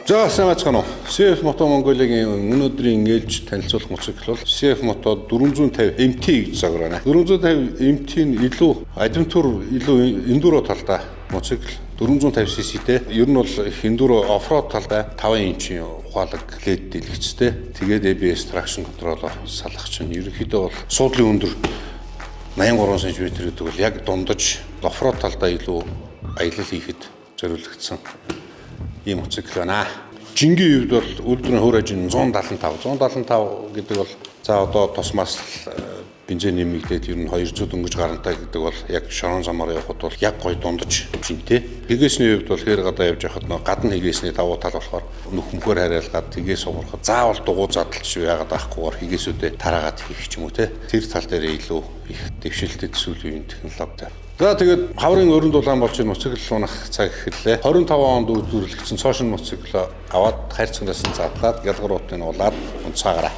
За сайн бацгаана уу. CF Moto Mongolia-гийн өнөөдрийн ээлж танилцуулах моцикл бол CF Moto 450 MT гэж загварна. 450 MT-ийн илүү адвентур илүү эндуро талтай моцикл 450cc-тэй. Ер нь бол эндуро оффроуд талтай 5 инчийн ухаалаг LED дэлгэцтэй. Тэгээд ABS traction control салах чинь ерөнхийдөө бол суудлын өндөр 83 см гэдэг бол яг дундаж оффроуд талдаа илүү аялал хийхэд зориулагдсан ийм моцикл байна. Жингийн хувьд бол үлдрийн хөр хажин 175 гэдэг бол за одоо тосмаас бензин нэмэгдээд ер нь 200 дөнгөж гарантай гэдэг бол яг шорон замаар явхад бол яг гой дундаж жинтэй. Хийгээсний хувьд бол хээр гадаа явж байхад гадна хийгээсний давуу тал болохоор нөхөмхөр хариалгаад тгээс суурхад заавал дугуй задлж яагаад авахгүйгээр хийгээсүүдээ тараагаад хийх ч юм уу те. Тэр тал дээр илүү их дэвшилтэд сүүлийн технологитой. За тэгээд хаврын өрн дулаан болж энэ моцикл унах цаг эхэллээ. 25 онд үйлдвэрлэгдсэн цоошин моцикл аваад хайрцагнаас нь задлаад ялгаруудыг улаад унцаагаарай.